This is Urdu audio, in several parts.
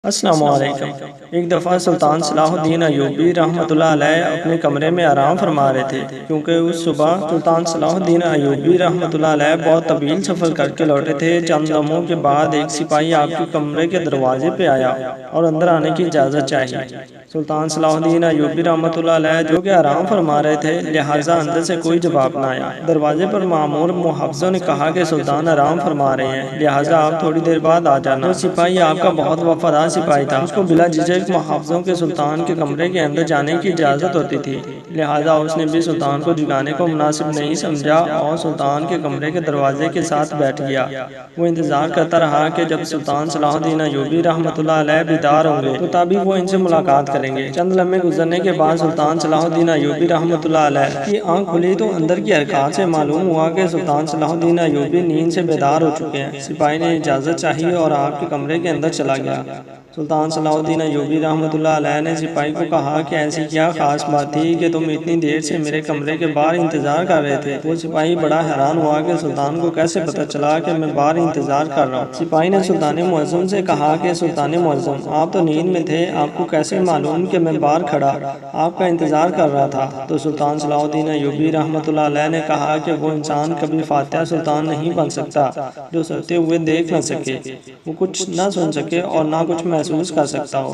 السلام علیکم۔ ایک دفعہ سلطان صلاح الدین ایوبی رحمۃ اللہ علیہ اپنے کمرے میں آرام فرما رہے تھے، کیونکہ اس صبح سلطان صلاح الدین ایوبی رحمۃ اللہ علیہ بہت طویل سفر کر کے لوٹے تھے۔ چند لمحوں کے بعد ایک سپاہی آپ کے کمرے کے دروازے پہ آیا اور اندر آنے کی اجازت چاہی۔ سلطان صلاح الدین ایوبی رحمۃ اللہ علیہ جو کہ آرام فرما رہے تھے، لہٰذا اندر سے کوئی جواب نہ آیا۔ دروازے پر مامور محافظوں نے کہا کہ سلطان آرام فرما رہے ہیں، لہٰذا آپ تھوڑی دیر بعد آ جانا۔ وہ سپاہی آپ کا بہت وفادار سپاہی تھا، اس کو بلا جھجک محافظوں کے سلطان کے کمرے کے اندر جانے کی اجازت ہوتی تھی، لہٰذا اس نے بھی سلطان کو جگانے کو مناسب نہیں سمجھا اور سلطان کے کمرے کے دروازے کے ساتھ بیٹھ گیا۔ وہ انتظار کرتا رہا کہ جب سلطان صلاح الدین ایوبی رحمۃ اللہ علیہ بیدار ہوں گے تو تبھی وہ ان سے ملاقات کریں گے۔ چند لمحے گزرنے کے بعد سلطان صلاح الدین ایوبی رحمۃ اللہ علیہ کی آنکھ کھلی تو اندر کی حرکات سے معلوم ہوا کہ سلطان صلاح الدین ایوبی نیند سے بیدار ہو چکے ہیں۔ سپاہی نے اجازت چاہی اور آپ کے کمرے کے اندر چلا گیا۔ سلطان صلاح الدین ایوبی رحمۃ اللہ علیہ نے سپاہی کو کہا کہ ایسی کیا خاص بات تھی کہ تم اتنی دیر سے میرے کمرے کے باہر انتظار کر رہے تھے؟ وہ سپاہی بڑا حیران ہوا کہ سلطان کو کیسے پتہ چلا کہ میں باہر انتظار کر رہا ہوں۔ سپاہی نے سلطان معظم سے کہا کہ سلطان معظم، آپ تو نیند میں تھے، آپ کو کیسے معلوم کہ میں باہر کھڑا آپ کا انتظار کر رہا تھا؟ تو سلطان صلاح الدین ایوبی رحمۃ اللہ علیہ نے کہا کہ وہ انسان کبھی فاتح سلطان نہیں بن سکتا جو سوتے ہوئے دیکھ نہ سکے، وہ کچھ نہ سن سکے اور نہ کچھ محسوس کر سکتا ہو۔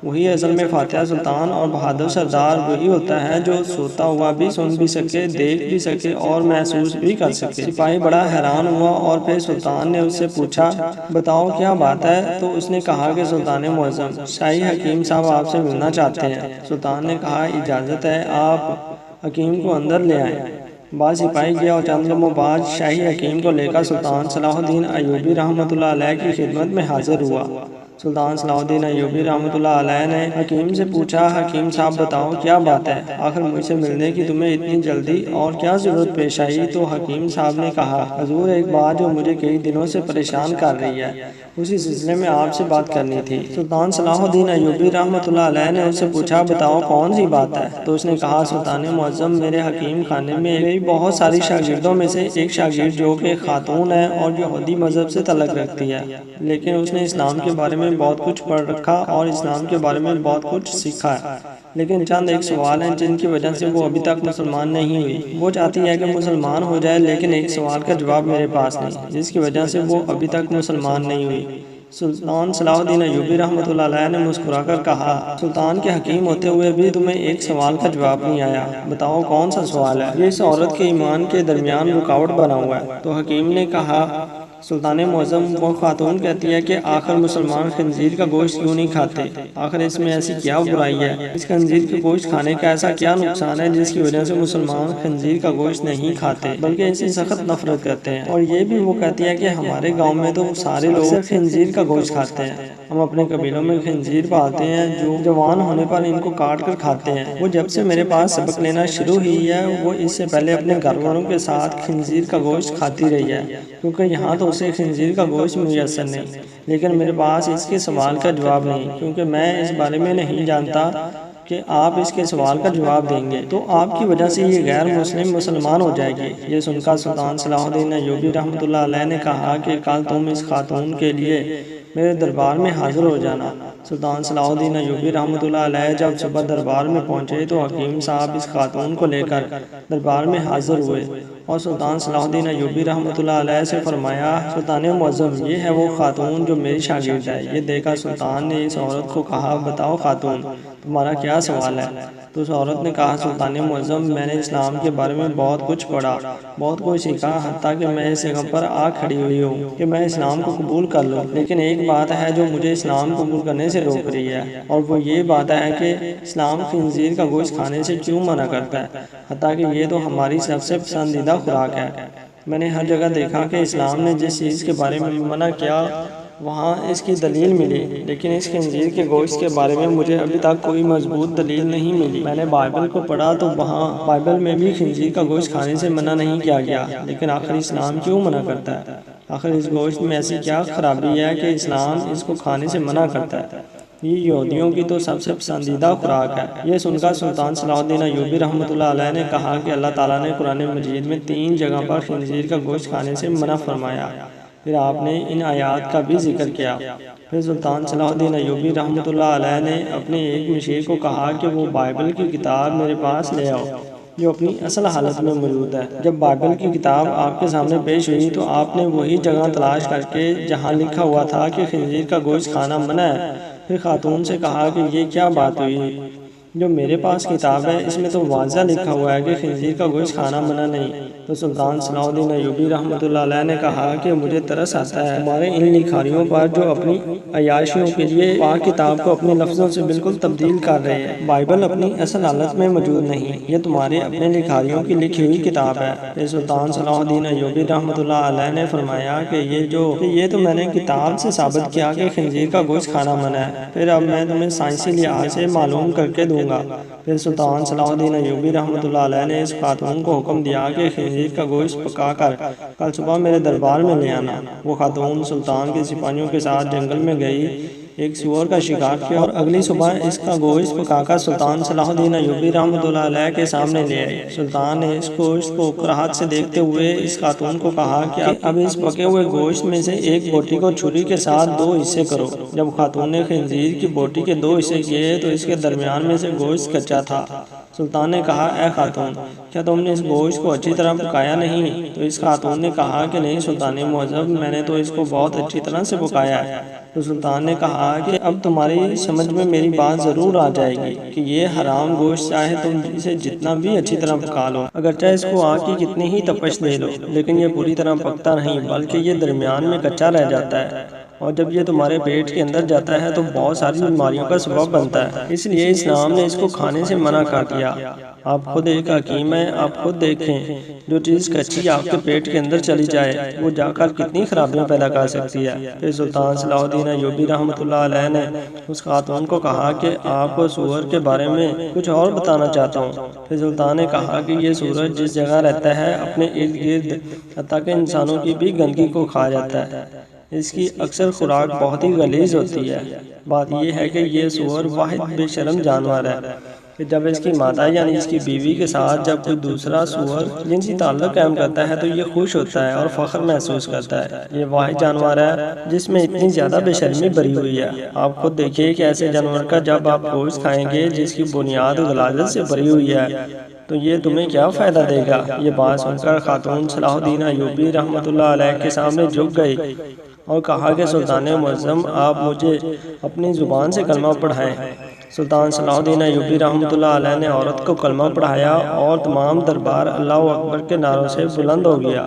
وہی اصل میں فاتح سلطان اور بہادر سردار وہی ہوتا ہے جو سوتا ہوا بھی سن بھی سکے، دیکھ بھی سکے اور محسوس بھی کر سکے۔ سپاہی بڑا حیران ہوا اور پھر سلطان نے اس سے پوچھا، بتاؤ کیا بات ہے؟ تو اس نے کہا کہ سلطان معظم، شاہی حکیم صاحب آپ سے ملنا چاہتے ہیں۔ سلطان نے کہا، اجازت ہے، آپ حکیم کو اندر لے آئیں۔ بعد سپاہی گیا اور چند لمحوں بعد شاہی حکیم کو لے کر سلطان صلاح الدین ایوبی رحمۃ اللہ علیہ کی خدمت میں حاضر ہوا۔ سلطان صلاح الدین ایوبی رحمۃ اللہ علیہ نے حکیم سے پوچھا، حکیم صاحب بتاؤ کیا بات ہے؟ آخر مجھ سے ملنے کی تمہیں اتنی جلدی اور کیا ضرورت پیش آئی؟ تو حکیم صاحب نے کہا، حضور ایک بات جو مجھے کئی دنوں سے پریشان کر رہی ہے، اسی سلسلے میں آپ سے بات کرنی تھی۔ سلطان صلاح الدین ایوبی رحمۃ اللہ علیہ نے اس سے پوچھا، بتاؤ کون سی بات ہے؟ تو اس نے کہا، سلطان معظم، میرے حکیم خانے میں میری بہت ساری شاگردوں میں سے ایک شاگرد جو کہ خاتون ہے اور یہودی مذہب سے تعلق رکھتی ہے، لیکن اس نے اسلام کے بارے میں بہت کچھ پڑھ رکھا اور اسلام کے بارے میں بہت کچھ سیکھا ہے، لیکن چند ایک سوال ہیں جن کی وجہ سے وہ ابھی تک مسلمان نہیں ہوئی۔ وہ چاہتی ہے کہ مسلمان ہو جائے، لیکن ایک سوال کا جواب میرے پاس نہیں، جس کی وجہ سے وہ ابھی تک مسلمان نہیں ہوئی۔ سلطان صلاح الدین ایوبی رحمۃ اللہ علیہ نے مسکرا کر کہا، سلطان کے حکیم ہوتے ہوئے بھی تمہیں ایک سوال کا جواب نہیں آیا، بتاؤ کون سا سوال ہے؟ یہ اس عورت کے ایمان کے درمیان رکاوٹ بنا ہوا ہے۔ تو حکیم نے کہا، سلطان معظم، وہ خاتون کہتی ہے کہ آخر مسلمان خنزیر کا گوشت کیوں نہیں کھاتے؟ آخر اس میں ایسی کیا برائی ہے؟ اس خنزیر کے گوشت کھانے کا ایسا کیا نقصان ہے جس کی وجہ سے مسلمان خنزیر کا گوشت نہیں کھاتے بلکہ اس سے سخت نفرت کرتے ہیں؟ اور یہ بھی وہ کہتی ہے کہ ہمارے گاؤں میں تو سارے لوگ خنزیر کا گوشت کھاتے ہیں، ہم اپنے قبیلوں میں خنزیر پالتے ہیں جو جوان ہونے پر ان کو کاٹ کر کھاتے ہیں۔ وہ جب سے میرے پاس سبق لینا شروع ہوئی ہے، وہ اس سے پہلے اپنے گھر والوں کے ساتھ خنزیر کا گوشت کھاتی رہی ہے، کیونکہ یہاں تو اسے خنزیر کا گوشت میسر نہیں، لیکن میرے پاس اس کے سوال کا جواب نہیں، کیونکہ میں اس بارے میں نہیں جانتا کہ آپ اس کے سوال کا جواب دیں گے تو آپ کی وجہ سے یہ غیر مسلم مسلمان ہو جائے گی۔ یہ سن کر سلطان صلاح الدین ایوبی رحمۃ اللہ علیہ نے کہا کہ کل تم اس خاتون کے لیے میرے دربار میں حاضر ہو جانا۔ سلطان صلاح الدین ایوبی رحمۃ اللہ علیہ جب صبح دربار میں پہنچے تو حکیم صاحب اس خاتون کو لے کر دربار میں حاضر ہوئے اور سلطان صلاح الدین ایوبی رحمۃ اللہ علیہ سے فرمایا، سلطان معظم، یہ ہے وہ خاتون جو میری شاگرد ہے۔ یہ دیکھا سلطان نے اس عورت کو کہا، بتاؤ خاتون، تمہارا کیا سوال ہے؟ تو اس عورت نے کہا، سلطان معظم، میں نے اسلام کے بارے میں بہت کچھ پڑھا، بہت کچھ سیکھا، حتیٰ کہ میں اس جگہ پر آ کھڑی ہوئی ہوں کہ میں اسلام کو قبول کر لوں، لیکن ایک بات ہے جو مجھے اسلام قبول کرنے سے روک رہی ہے، اور وہ یہ بات ہے کہ اسلام خنزیر کا گوشت کھانے سے کیوں منع کرتا ہے، حتیٰ کہ یہ تو ہماری سب سے پسندیدہ خوراک ہے۔ میں نے ہر جگہ دیکھا کہ اسلام نے جس چیز کے بارے میں منع کیا وہاں اس کی دلیل ملی، لیکن اس خنزیر کے گوشت کے بارے میں مجھے ابھی تک کوئی مضبوط دلیل نہیں ملی۔ میں نے بائبل کو پڑھا تو وہاں بائبل میں بھی خنزیر کا گوشت کھانے سے منع نہیں کیا گیا، لیکن آخر اسلام کیوں منع کرتا ہے؟ آخر اس گوشت میں ایسی کیا خرابی ہے کہ اسلام اس کو کھانے سے منع کرتا ہے؟ یہ یہودیوں کی تو سب سے پسندیدہ خوراک ہے۔ یہ سن کر سلطان صلاح الدین ایوبی رحمۃ اللہ علیہ نے کہا کہ اللہ تعالیٰ نے قرآن مجید میں 3 جگہ پر خنزیر کا گوشت کھانے سے منع فرمایا، پھر آپ نے ان آیات کا بھی ذکر کیا۔ پھر سلطان صلاح الدین ایوبی رحمۃ اللہ علیہ نے اپنے ایک مشیر کو کہا کہ وہ بائبل کی کتاب میرے پاس لے آؤ جو اپنی اصل حالت میں موجود ہے۔ جب بائبل کی کتاب آپ کے سامنے پیش ہوئی تو آپ نے وہی جگہ تلاش کر کے جہاں لکھا ہوا تھا کہ خنزیر کا گوشت کھانا منع ہے، پھر خاتون سے کہا کہ یہ کیا بات ہوئی؟ جو میرے پاس کتاب ہے اس میں تو واضح لکھا ہوا ہے کہ خنزیر کا گوشت کھانا منع نہیں۔ تو سلطان صلاح الدین ایوبی رحمۃ اللہ علیہ نے کہا کہ مجھے ترس آتا ہے تمہارے ان لکھاریوں پر جو اپنی عیاشیوں کے لیے پاک کتاب کو اپنے لفظوں سے بالکل تبدیل کر رہے ہیں۔ بائبل اپنی اصل حالت میں موجود نہیں، یہ تمہارے اپنے لکھاریوں کی لکھی ہوئی کتاب ہے۔ پھر سلطان صلاح الدین ایوبی رحمۃ اللہ علیہ نے فرمایا کہ یہ تو میں نے کتاب سے ثابت کیا کہ خنزیر کا گوشت کھانا منع ہے، پھر اب میں تمہیں سائنسی لحاظ سے معلوم کر کے دوں گا۔ پھر سلطان صلاح الدین ایوبی رحمۃ اللہ علیہ نے اس خاتون کو حکم دیا کہ خنزیر کا گوشت پکا کر کل صبح میرے دربار میں لے آنا۔ وہ خاتون سلطان کے سپاہیوں کے ساتھ جنگل میں گئی، ایک سور کا شکار کیا اور اگلی صبح اس کا گوشت پکا کر سلطان صلاح الدین ایوبی رحمۃ اللہ علیہ کے سامنے لے آئی۔ سلطان نے اس گوشت کو کراہت سے دیکھتے ہوئے اس خاتون کو کہا کہ اب اس پکے ہوئے گوشت میں سے ایک بوٹی کو چھری کے ساتھ 2 حصے کرو۔ جب خاتون نے خنزیر کی بوٹی کے 2 حصے کیے تو اس کے درمیان میں سے گوشت کچا تھا۔ سلطان نے کہا اے خاتون، کیا تم نے اس گوشت کو اچھی طرح پکایا نہیں؟ تو اس خاتون نے کہا کہ نہیں سلطان معظم، میں نے تو اس کو بہت اچھی طرح سے پکایا ہے۔ تو سلطان نے کہا کہ اب تمہاری سمجھ میں میری بات ضرور آ جائے گی کہ یہ حرام گوشت چاہے تم اسے جتنا بھی اچھی طرح پکا لو، اگرچہ اس کو آگ کی کتنی ہی تپش دے لو، لیکن یہ پوری طرح پکتا نہیں بلکہ یہ درمیان میں کچا رہ جاتا ہے، اور جب یہ تمہارے پیٹ کے اندر جاتا ہے تو بہت ساری بیماریوں کا سبب بنتا ہے۔ اس لیے اسلام نے اس کو کھانے سے منع کر دیا۔ آپ خود ایک حکیم ہیں، آپ خود دیکھیں، جو چیز کچی آپ کے پیٹ کے اندر چلی جائے وہ جا کر کتنی خرابیاں پیدا کر سکتی ہے۔ پھر سلطان صلاح الدین ایوبی رحمۃ اللہ علیہ نے اس خاتون کو کہا کہ آپ کو سور کے بارے میں کچھ اور بتانا چاہتا ہوں۔ پھر سلطان نے کہا کہ یہ سورج جس جگہ رہتا ہے اپنے ارد گرد حتیٰ کہ انسانوں کی بھی گندگی کو کھا جاتا ہے، اس کی اکثر خوراک بہت ہی غلیظ ہوتی ہے۔ بات یہ ہے کہ یہ سور واحد بے شرم جانور ہے کہ جب اس کی مادہ یعنی اس کی بیوی کے ساتھ جب کوئی دوسرا سور جنسی تعلق قائم کرتا ہے تو یہ خوش ہوتا ہے اور فخر محسوس کرتا ہے۔ یہ واحد جانور ہے جس میں اتنی زیادہ بے شرمی بھری ہوئی ہے۔ آپ خود دیکھیے کہ ایسے جانور کا جب آپ گوشت کھائیں گے جس کی بنیاد غلاظت سے بھری ہوئی ہے تو یہ تمہیں کیا فائدہ دے گا؟ یہ بات سن کر خاتون صلاح الدین ایوبی رحمۃ اللہ علیہ کے سامنے جھک گئی اور کہا کہ سلطان معظم، آپ مجھے اپنی زبان سے کلمہ پڑھائیں۔ سلطان صلاح الدین ایوبی رحمۃ اللہ علیہ نے عورت کو کلمہ پڑھایا اور تمام دربار اللہ اکبر کے نعروں سے بلند ہو گیا۔